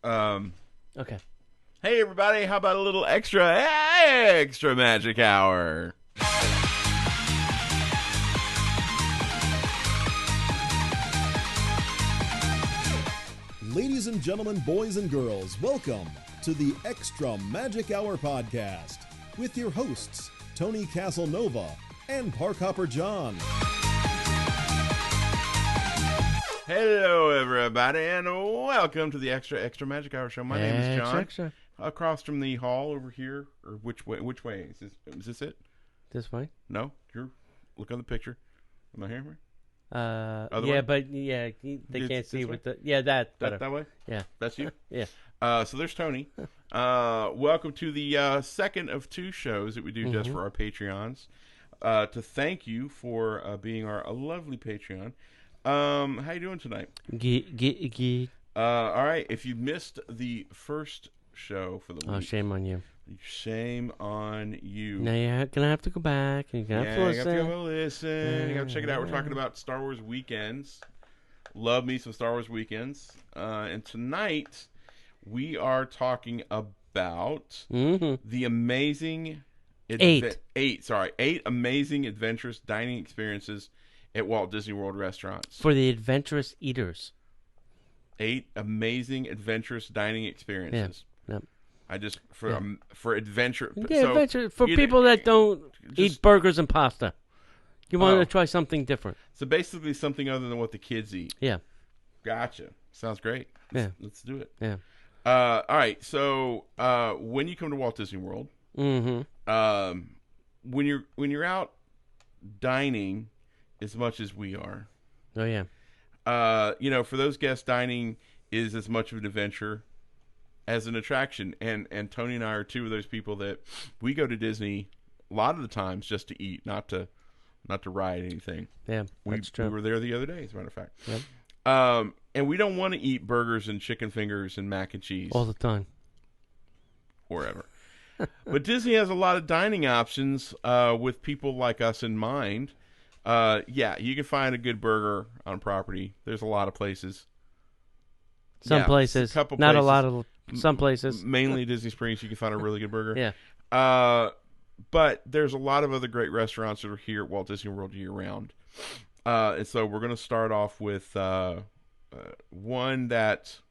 Okay. Hey everybody, how about a little extra magic hour? Ladies and gentlemen, boys and girls, welcome to the Extra Magic Hour podcast with your hosts, Tony Casanova and Parkhopper John. Hello everybody, and welcome to the extra magic hour show. My name is John. Extra. Across from the hall over here, or which way? Which way is this it? This way? No, you're look on the picture. Am I here? Yeah, way? but yeah, they This- can't see this with way? the that That way? Yeah. That's you. Yeah. So there's Tony. Welcome to the second of two shows that we do just for our Patreons. To thank you for being our lovely Patreon. How you doing tonight? Get. All right. If you missed the first show for the week, Oh, shame on you. shame on you. Now you're gonna have to go back and you're gonna have to You listen. have to go listen. You got to check it out. We're talking about Star Wars weekends. Love me some Star Wars weekends. And tonight we are talking about the amazing eight amazing adventurous dining experiences at Walt Disney World restaurants. For the adventurous eaters. 8 amazing adventurous dining experiences. Yeah. Yep. I just for adventure. Yeah, so adventure for either- people that don't just- eat burgers and pasta. You want Oh. to try something different. So basically something other than what the kids eat. Yeah. Gotcha. Sounds great. Yeah. Let's do it. Yeah. All right. So when you come to Walt Disney World, when you're out dining as much as we are, Oh yeah. for those guests, dining is as much of an adventure as an attraction. And Tony and I are two of those people that we go to Disney a lot of the times just to eat, not to ride anything. Yeah. We That's true. were there the other day, as a matter of fact. Yep. And we don't want to eat burgers and chicken fingers and mac and cheese All the time. or ever. But Disney has a lot of dining options with people like us in mind. You can find a good burger on property. There's a lot of places. Some places. a couple Not places. a lot of. Some places. Mainly Disney Springs, you can find a really good burger. Yeah. But there's a lot of other great restaurants that are here at Walt Disney World year-round. And so we're going to start off with one that's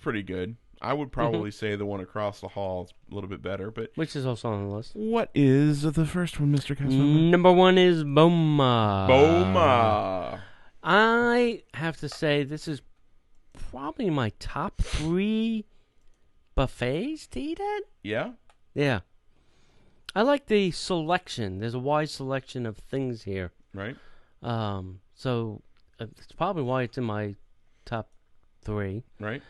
pretty good. I would probably say the one across the hall is a little bit better. But Which is also on the list. what is the first one, Mr. Casanova? Number 1 is Boma. Boma. I have to say this is probably my top 3 buffets to eat at. Yeah? Yeah. I like the selection. There's a wide selection of things here. Right? So it's probably why it's in my top 3. Right?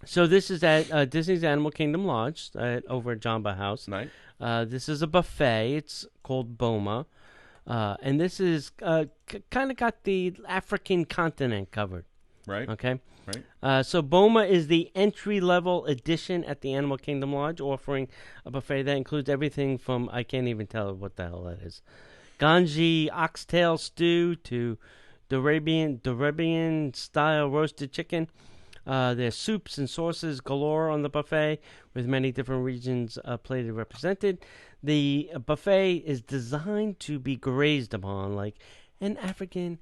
So this is at Disney's Animal Kingdom Lodge over at Jamba House. Nice. This is a buffet. It's called Boma. And this is kind of got the African continent covered. Right? Okay? Right? So Boma is the entry-level addition at the Animal Kingdom Lodge, offering a buffet that includes everything from, I can't even tell what the hell that is, Ganji oxtail stew to Arabian-style roasted chicken. There's soups and sauces galore on the buffet, with many different regions plated represented. The buffet is designed to be grazed upon like an African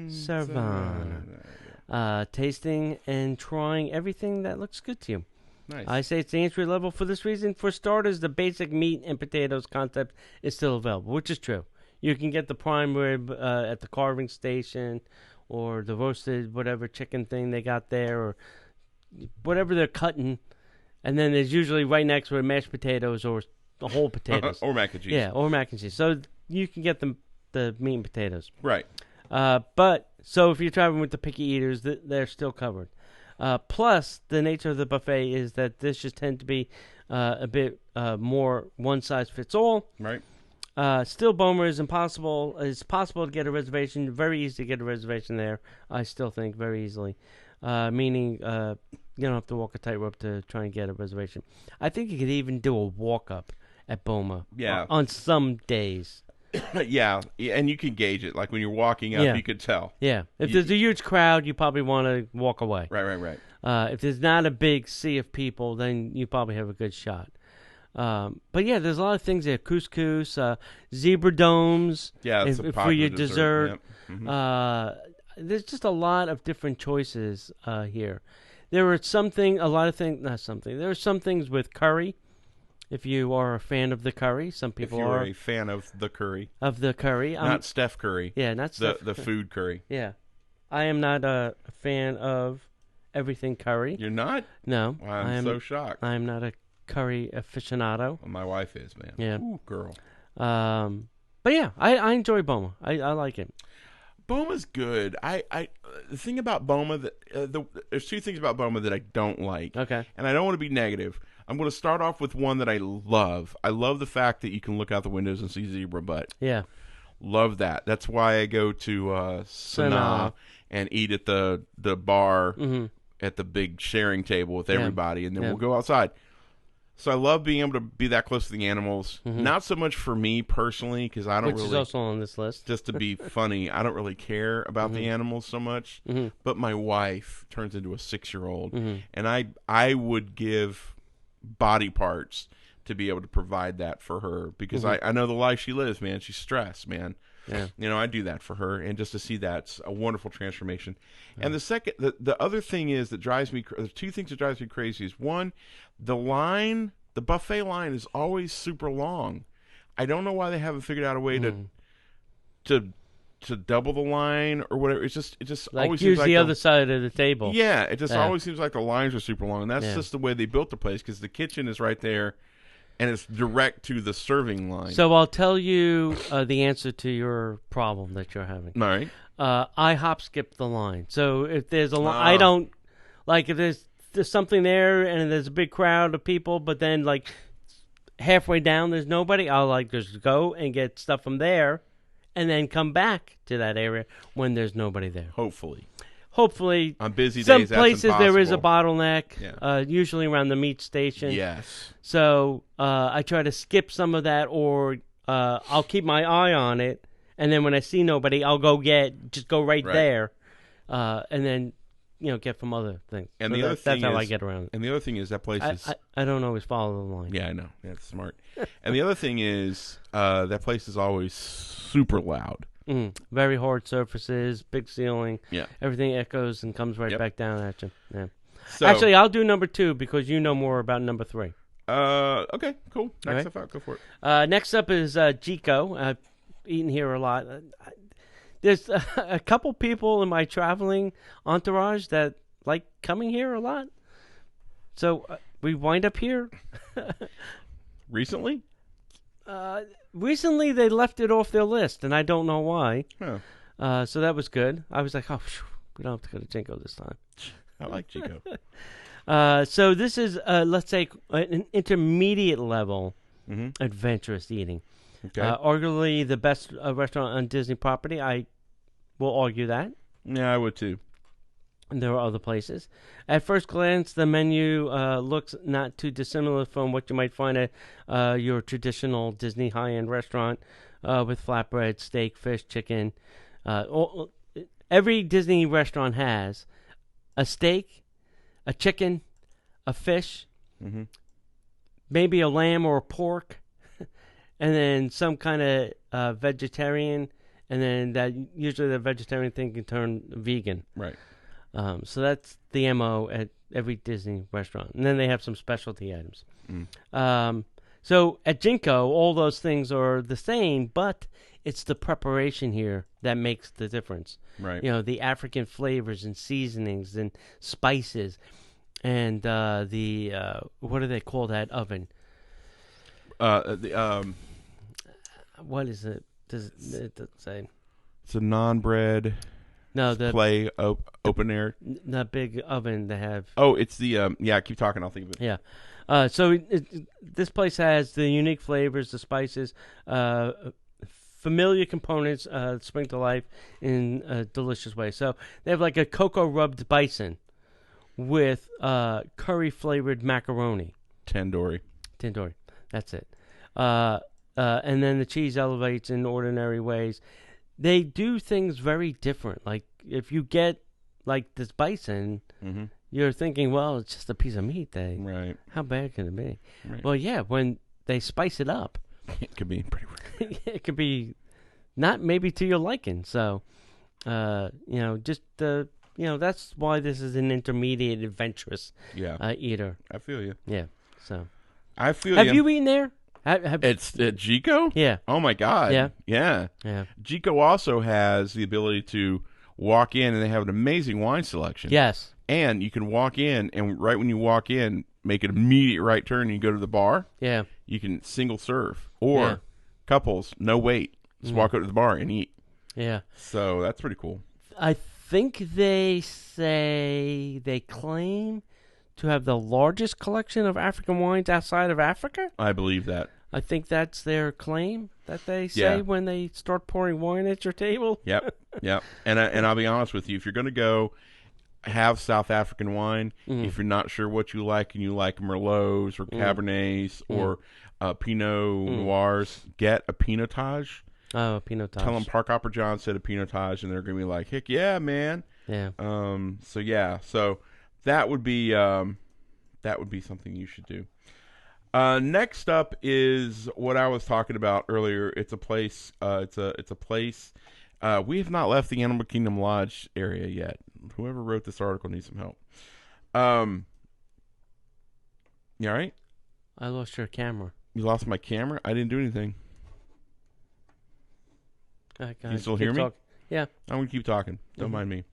savannah. Tasting and trying everything that looks good to you. Nice. I say it's the entry level for this reason. For starters, the basic meat and potatoes concept is still available, which is true. You can get the prime rib at the carving station, or the roasted whatever chicken thing they got there, or whatever they're cutting. And then there's usually right next to it mashed potatoes or the whole potatoes. Or mac and cheese. Yeah, or mac and cheese. So you can get the meat and potatoes. Right. But so if you're traveling with the picky eaters, they're still covered. Plus, the nature of the buffet is that dishes tend to be a bit more one size fits all. Right. Still, Boma is impossible. It's possible to get a reservation. Very easy to get a reservation there. I still think very easily. Meaning, you don't have to walk a tightrope to try and get a reservation. I think you could even do a walk up at Boma. Yeah. On some days. Yeah, and you can gauge it. Like when you're walking up, you could tell. Yeah. If there's a huge crowd, you probably want to walk away. Right. If there's not a big sea of people, then you probably have a good shot. But yeah, there's a lot of things there. Couscous, zebra domes. Yeah, it's for your dessert. Yep. Mm-hmm. There's just a lot of different choices here. There are some things with curry. If you are a fan of the curry, some people are. If you're a fan of the curry. Not Steph Curry. Yeah, not Steph. The food curry. Yeah. I am not a fan of everything curry. You're not? No. Wow, I'm so shocked. I am not a curry aficionado. Well, my wife is, man. Yeah. Ooh, girl. But yeah, I enjoy Boma. I like it. Boma's good. The thing about Boma there's two things about Boma that I don't like. Okay. And I don't want to be negative. I'm going to start off with one that I love. I love the fact that you can look out the windows and see zebra butt. Yeah. Love that. That's why I go to Sanaa and eat at the bar at the big sharing table with everybody, and then we'll go outside. So I love being able to be that close to the animals. Not so much for me personally, because I don't Which is also on this list. Just to be funny, I don't really care about the animals so much. But my wife turns into a 6-year-old, and I would give body parts to be able to provide that for her, because I know the life she lives, man. She's stressed, man. Yeah. I do that for her, and just to see that's a wonderful transformation. And the other thing is that drives me. There's two things that drives me crazy. Is one, the buffet line is always super long. I don't know why they haven't figured out a way to double the line or whatever. It just like always use seems like the other side of the table. Yeah, it just always seems like the lines are super long, and that's just the way they built the place, because the kitchen is right there, and it's direct to the serving line. So I'll tell you the answer to your problem that you're having. All right. I hop skip the line. So if there's a line, I don't like if there's something there and there's a big crowd of people, but then like halfway down there's nobody. I'll like just go and get stuff from there, and then come back to that area when there's nobody there. Hopefully, on busy some days, places that's there is a impossible. bottleneck, usually around the meat station. Yes. So I try to skip some of that, or I'll keep my eye on it, and then when I see nobody, I'll go right there, and then get from other things. And so the other thing that's how is, I get around it. And the other thing is that place is. I don't always follow the line. Yeah, I know. That's smart. And the other thing is that place is always super loud. Very hard surfaces, big ceiling. Yeah. Everything echoes and comes right back down at you. Yeah. So, actually, I'll do number 2 because you know more about number 3. Okay, cool. Next up, out, go for it. Next up is Jico. I've eaten here a lot. There's a couple people in my traveling entourage that like coming here a lot. So we wind up here. Recently? Recently, they left it off their list, and I don't know why. Huh. So that was good. I was like, we don't have to go to Jinko this time. I like Jinko. So this is, let's say, an intermediate level adventurous eating. Okay. Arguably the best restaurant on Disney property. I will argue that. Yeah, I would too. And there are other places. At first glance, the menu looks not too dissimilar from what you might find at your traditional Disney high-end restaurant with flatbread, steak, fish, chicken. Every Disney restaurant has a steak, a chicken, a fish, maybe a lamb or a pork, and then some kind of vegetarian, and then that usually the vegetarian thing can turn vegan. Right. So that's the MO at every Disney restaurant. And then they have some specialty items. So at Jinko, all those things are the same, but it's the preparation here that makes the difference. Right. The African flavors and seasonings and spices and the what do they call that oven? What is it? Does it say? It's a non-bread. No, the clay open air. The big oven they have. Oh, it's the keep talking. I'll think of it. Yeah. So this place has the unique flavors, the spices, familiar components spring to life in a delicious way. So they have like a cocoa rubbed bison with curry flavored macaroni. Tandoori. That's it. and then the cheese elevates in ordinary ways. They do things very different. Like if you get like this bison, you're thinking, well, it's just a piece of meat. Right. How bad can it be? Right. Well, yeah, when they spice it up, it could be pretty weird. it could be not maybe to your liking. So, that's why this is an intermediate adventurous eater. I feel you. Yeah. So, I feel have you eaten there? It's at Gico? Yeah. Oh my God. Yeah. Yeah. Yeah. Gico also has the ability to walk in, and they have an amazing wine selection. Yes. And you can walk in, and right when you walk in, make an immediate right turn, and you go to the bar. Yeah. You can single serve, or couples, no wait. Just walk up to the bar and eat. Yeah. So that's pretty cool. I think they claim to have the largest collection of African wines outside of Africa. I believe that. I think that's their claim that they say when they start pouring wine at your table. Yep. And I'll be honest with you, if you're going to go have South African wine, if you're not sure what you like and you like Merlots or Cabernets or Pinot Noirs, get a Pinotage. Oh, a Pinotage. Tell them Park Hopper John said a Pinotage, and they're going to be like, heck yeah, man. Yeah. So that would be something you should do. Next up is what I was talking about earlier. It's a place. It's a place. We have not left the Animal Kingdom Lodge area yet. Whoever wrote this article needs some help. You all right? I lost your camera. You lost my camera? I didn't do anything. You still hear me? Yeah. I'm going to keep talking. Don't mind me.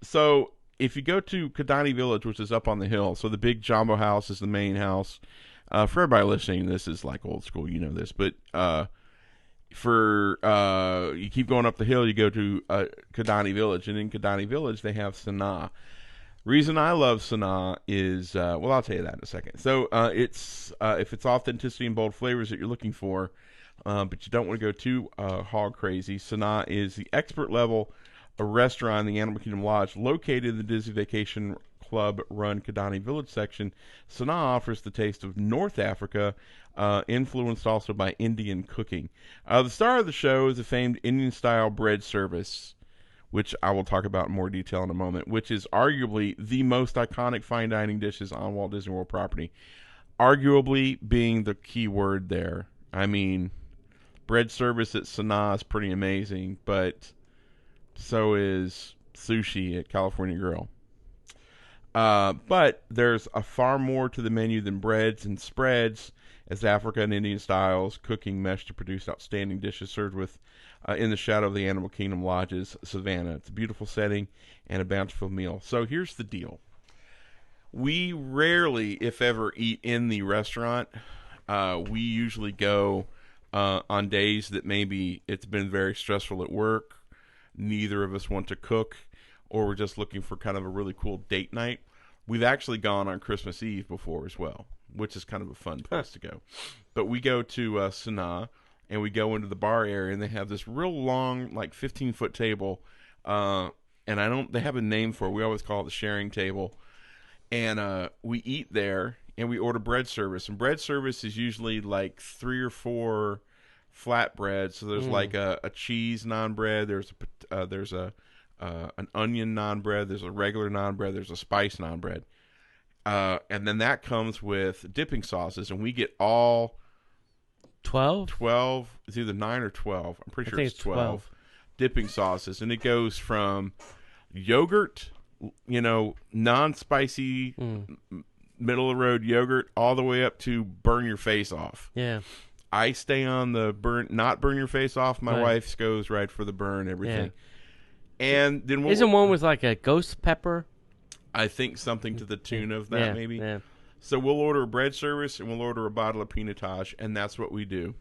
So if you go to Kidani Village, which is up on the hill, so the big Jumbo house is the main house. For everybody listening, this is like old school. You know this. But you keep going up the hill, you go to Kidani Village. And in Kidani Village, they have Sanaa. Reason I love Sanaa is, I'll tell you that in a second. So if it's authenticity and bold flavors that you're looking for, but you don't want to go too hog crazy, Sanaa is the expert level restaurant in the Animal Kingdom Lodge located in the Disney Vacation Club run Kidani Village section. Sanaa offers the taste of North Africa, influenced also by Indian cooking. The star of the show is a famed Indian-style bread service, which I will talk about in more detail in a moment, which is arguably the most iconic fine dining dishes on Walt Disney World property. Arguably being the key word there. I mean, bread service at Sanaa is pretty amazing, but so is sushi at California Grill. But there's a far more to the menu than breads and spreads, as Africa and Indian styles cooking mesh to produce outstanding dishes served with in the shadow of the Animal Kingdom Lodge's savannah. It's a beautiful setting and a bountiful meal. So here's the deal. We rarely, if ever, eat in the restaurant. We usually go on days that maybe it's been very stressful at work, neither of us want to cook, or we're just looking for kind of a really cool date night. We've actually gone on Christmas Eve before as well, which is kind of a fun place to go. But we go to Sanaa, and we go into the bar area, and they have this real long, like 15-foot table, and they have a name for it. We always call it the sharing table. And we eat there, and we order bread service. And bread service is usually like 3 or 4 flatbreads. So there's like a cheese naan bread. There's an onion naan bread. There's a regular naan bread. There's a spice naan bread. And then that comes with dipping sauces, and we get all 12. It's either 9 or 12. I'm pretty sure it's 12 dipping sauces, and it goes from yogurt, non-spicy, middle of the road yogurt, all the way up to burn your face off. Yeah. I stay on the not burn your face off. My wife goes right for the burn, everything. Yeah. And then isn't one with like a ghost pepper? I think something to the tune of that, maybe. Yeah. So we'll order a bread service, and we'll order a bottle of Pinotage, and that's what we do.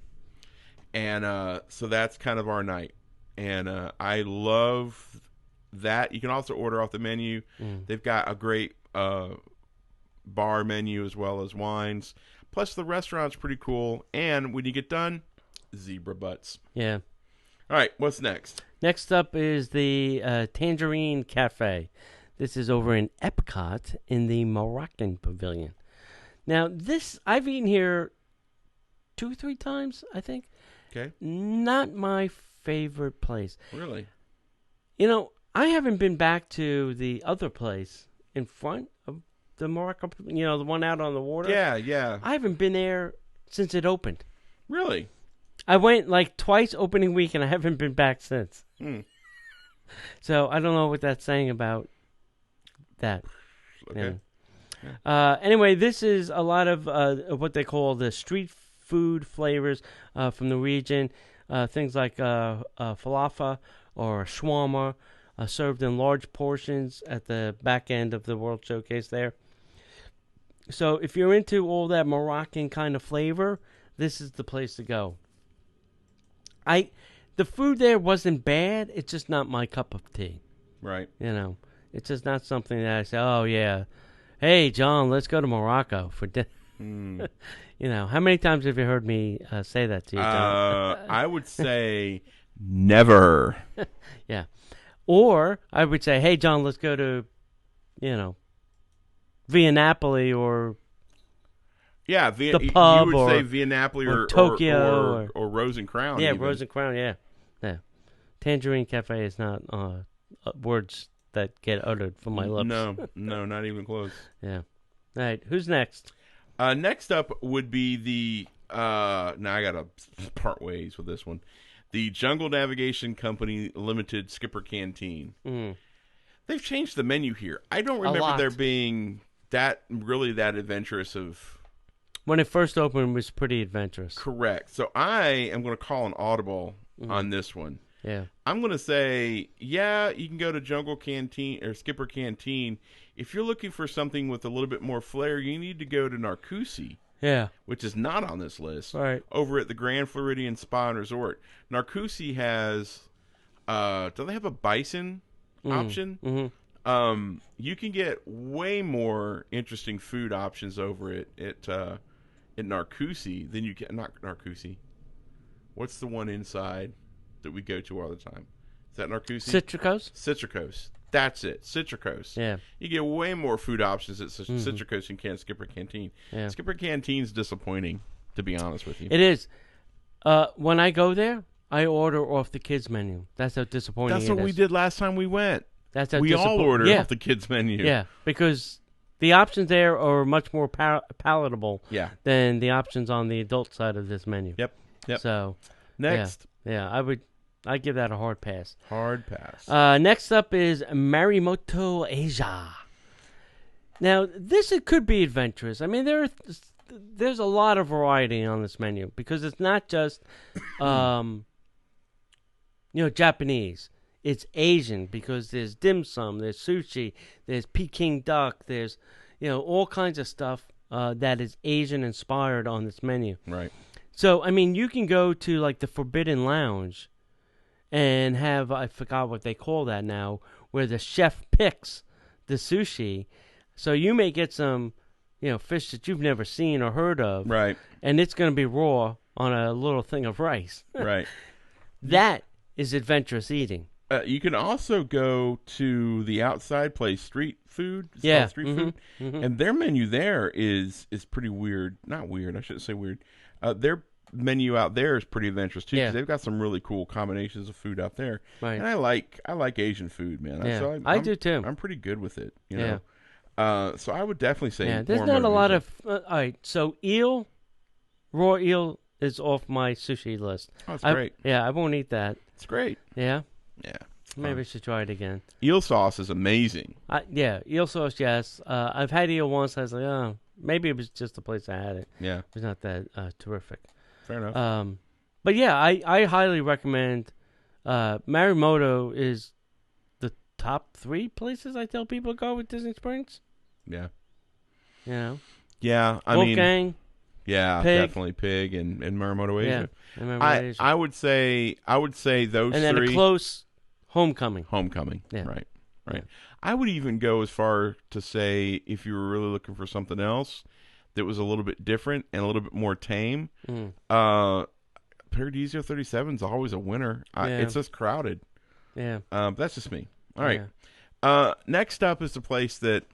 And so that's kind of our night. And I love that. You can also order off the menu. They've got a great bar menu as well as wines. Plus, the restaurant's pretty cool. And when you get done, zebra butts. Yeah. All right, what's next? Next up is the Tangerine Cafe. This is over in Epcot in the Moroccan Pavilion. Now, I've eaten here 2-3 times, I think. Okay. Not my favorite place. Really? I haven't been back to the other place in front of the Morocco, the one out on the water. Yeah, yeah. I haven't been there since it opened. Really? I went like twice opening week, and I haven't been back since. So I don't know what that's saying about that. Okay. Anyway, this is a lot of what they call the street food flavors from the region. Things like falafel or shawarma, served in large portions at the back end of the World Showcase there. So if you're into all that Moroccan kind of flavor, this is the place to go. The food there wasn't bad. It's just not my cup of tea. Right. It's just not something that I say, oh, yeah, hey, John, let's go to Morocco for dinner. How many times have you heard me say that to you, John? I would say never. Yeah. Or I would say, hey, John, let's go to, Via Napoli or... Yeah, the pub, you would say Via Napoli or Tokyo or Rose and Crown. Yeah, even. Rose and Crown, yeah. Tangerine Cafe is not words that get uttered from my lips. No, not even close. Yeah. All right, who's next? Next up would be the... now I got to part ways with this one. The Jungle Navigation Company Limited Skipper Canteen. They've changed the menu here. I don't remember there being that adventurous of... When it first opened, it was pretty adventurous. Correct. So I am going to call an audible on this one. Yeah. I'm going to say, yeah, you can go to Jungle Canteen or Skipper Canteen. If you're looking for something with a little bit more flair, you need to go to Narcoosee. Yeah. Which is not on this list. Right. Over at the Grand Floridian Spa and Resort. Narcoosee has, do they have a bison option? You can get way more interesting food options over at Narcoosee than you get. Not Narcoosee. What's the one inside that we go to all the time? Is that Narcoosee? Citricos? Citricos. That's it. Citricos. Yeah. You get way more food options at Citricos than you can at Skipper Canteen. Yeah. Skipper Canteen's disappointing, to be honest with you. It is. When I go there, I order off the kids menu. That's how disappointing it is. That's what we did last time we went. That's how we all ordered off the kids menu. Yeah, because the options there are much more palatable than the options on the adult side of this menu. Yep. So next. Yeah, I'd give that a hard pass. Hard pass. Next up is Moto Asia. Now, it could be adventurous. I mean, there's a lot of variety on this menu because it's not just, Japanese. It's Asian because there's dim sum, there's sushi, there's Peking duck, there's, all kinds of stuff that is Asian inspired on this menu. Right. So, I mean, you can go to like the Forbidden Lounge and have, I forgot what they call that now, where the chef picks the sushi. So you may get some, fish that you've never seen or heard of. Right. And it's going to be raw on a little thing of rice. Right. That is adventurous eating. You can also go to the outside place, street food. Street food. And their menu there is pretty weird. Not weird. I shouldn't say weird. Their menu out there is pretty adventurous too. Because they've got some really cool combinations of food out there. Right. And I like Asian food, man. Yeah. So I do too. I'm pretty good with it. You know. So I would definitely say. Yeah. There's not a lot of. All right. So raw eel is off my sushi list. Oh, that's great. Yeah, I won't eat that. It's great. Yeah. Yeah. Maybe I should try it again. Eel sauce is amazing. Eel sauce, yes. I've had eel once. I was like, oh, maybe it was just the place I had it. Yeah. It was not that terrific. Fair enough. But yeah, I highly recommend. Moto is the top 3 places I tell people to go with Disney Springs. Yeah. Yeah, I Wolfgang, mean. Yeah, Pig. Definitely Pig and Moto Asia. Yeah, I would say those and then 3. a close Homecoming. Yeah. Right. Yeah. I would even go as far to say if you were really looking for something else that was a little bit different and a little bit more tame, Paradiso 37 is always a winner. It's just crowded. Yeah. That's just me. All right. Next up is the place that,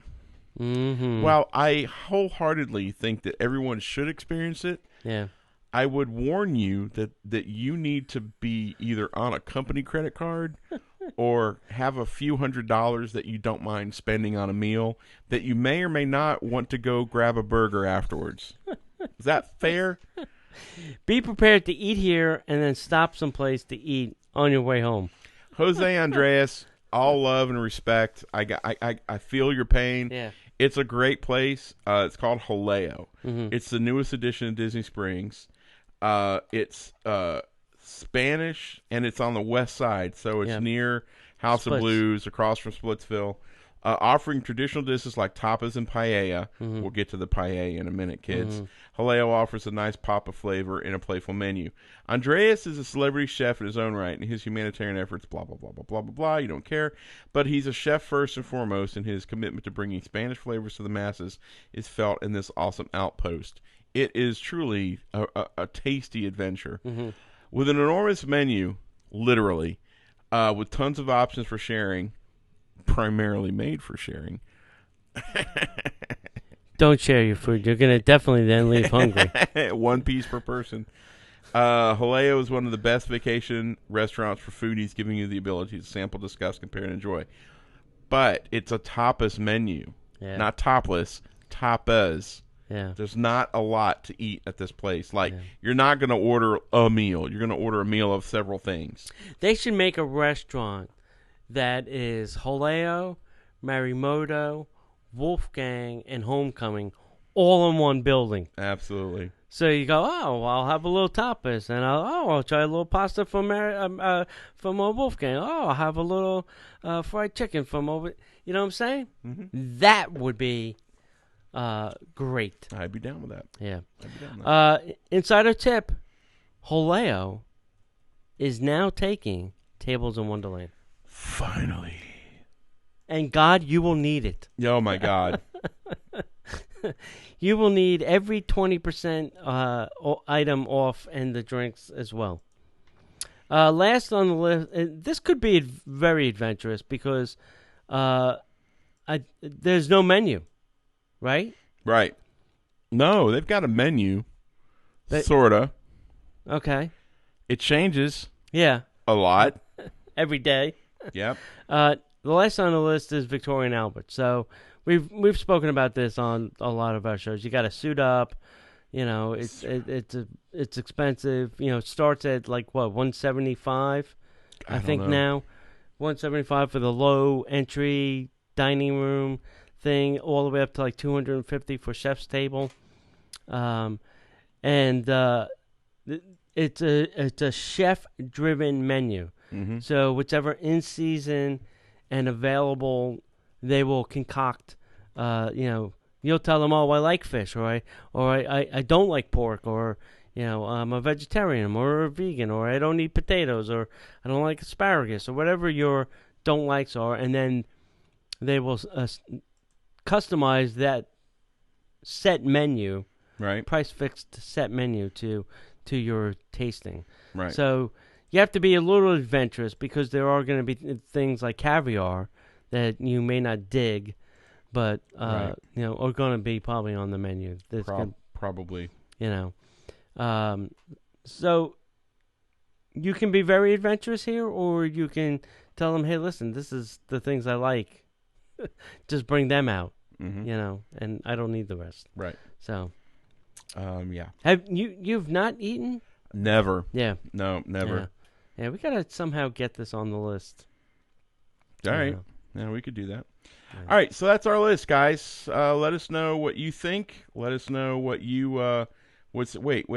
well, I wholeheartedly think that everyone should experience it. Yeah. I would warn you that you need to be either on a company credit card or have a few $100s that you don't mind spending on a meal that you may or may not want to go grab a burger afterwards. Is that fair? Be prepared to eat here and then stop someplace to eat on your way home. Jose Andres, all love and respect. I feel your pain. Yeah. It's a great place. It's called Jaleo. Mm-hmm. It's the newest addition of Disney Springs. It's Spanish, and it's on the west side, so it's near House Splits. of Blues, across from Splitsville. Offering traditional dishes like tapas and paella. Mm-hmm. We'll get to the paella in a minute, kids. Mm-hmm. Jaleo offers a nice pop of flavor in a playful menu. Andreas is a celebrity chef in his own right, and his humanitarian efforts, blah, blah, blah, blah, blah, blah, blah. You don't care. But he's a chef first and foremost, and his commitment to bringing Spanish flavors to the masses is felt in this awesome outpost. It is truly a tasty adventure. Mm-hmm. With an enormous menu, literally, with tons of options for sharing, primarily made for sharing. Don't share your food. You're going to definitely then leave hungry. One piece per person. Jaleo is one of the best vacation restaurants for foodies, giving you the ability to sample, discuss, compare, and enjoy. But it's a tapas menu. Yeah. Not topless, tapas. Yeah. There's not a lot to eat at this place. You're not going to order a meal. You're going to order a meal of several things. They should make a restaurant that is Jaleo, Moto, Wolfgang, and Homecoming all in one building. Absolutely. So you go, oh, well, I'll have a little tapas, and I'll try a little pasta from Wolfgang. Oh, I'll have a little fried chicken from over. You know what I'm saying? Mm-hmm. That would be great. I'd be down with that. Yeah. I'd be down with that. Insider tip: Jaleo is now taking Tables in Wonderland. Finally. And God, you will need it. Oh my God. You will need every 20% item off and the drinks as well. Last on the list, this could be very adventurous because there's no menu, right? Right. No, they've got a menu. Sorta. Okay. It changes. Yeah. A lot. Every day. Yep. The last on the list is Victoria and Albert. So we've spoken about this on a lot of our shows. You got to suit up. You know, it's expensive. You know, it starts at like what, $175? I think know. now $175 for the low entry dining room thing, all the way up to like $250 for chef's table. It's a chef driven menu. Mm-hmm. So whichever in season and available, they will concoct. You'll tell them, oh, I like fish, or I don't like pork, or I'm a vegetarian or a vegan, or I don't eat potatoes, or I don't like asparagus, or whatever your don't likes are, and then they will customize that set menu, right? Price fixed set menu to your tasting, right? So you have to be a little adventurous because there are going to be things like caviar that you may not dig, but are going to be probably on the menu. Probably. So you can be very adventurous here, or you can tell them, hey, listen, this is the things I like. Just bring them out, and I don't need the rest. Right. So, yeah. Have you've not eaten? Never. Yeah. No, never. Yeah, we gotta somehow get this on the list. All right. Yeah, we could do that. Yeah. All right, so that's our list, guys. Let us know what you think. Let us know what you wait.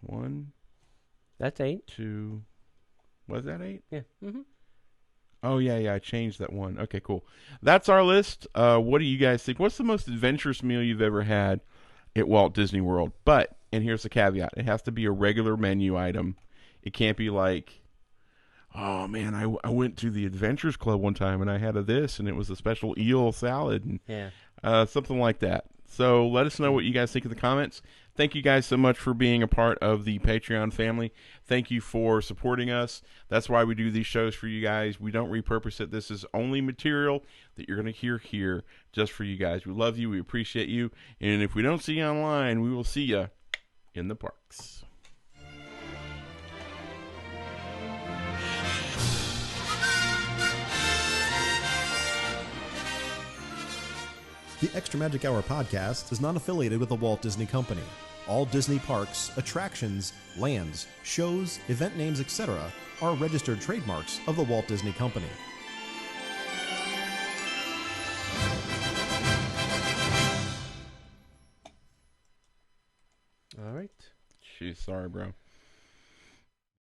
1. That's 8. 2. Was that 8? Yeah. Mm-hmm. Oh, yeah, I changed that one. Okay, cool. That's our list. What do you guys think? What's the most adventurous meal you've ever had at Walt Disney World? But, and here's the caveat, it has to be a regular menu item. It can't be like, oh, man, I went to the Adventurous Club one time and I had this, and it was a special eel salad, and something like that. So let us know what you guys think in the comments. Thank you guys so much for being a part of the Patreon family. Thank you for supporting us. That's why we do these shows for you guys. We don't repurpose it. This is only material that you're going to hear here just for you guys. We love you. We appreciate you. And if we don't see you online, we will see you in the parks. The Extra Magic Hour podcast is not affiliated with the Walt Disney Company. All Disney parks, attractions, lands, shows, event names, etc. are registered trademarks of the Walt Disney Company. All right. Jeez, sorry, bro.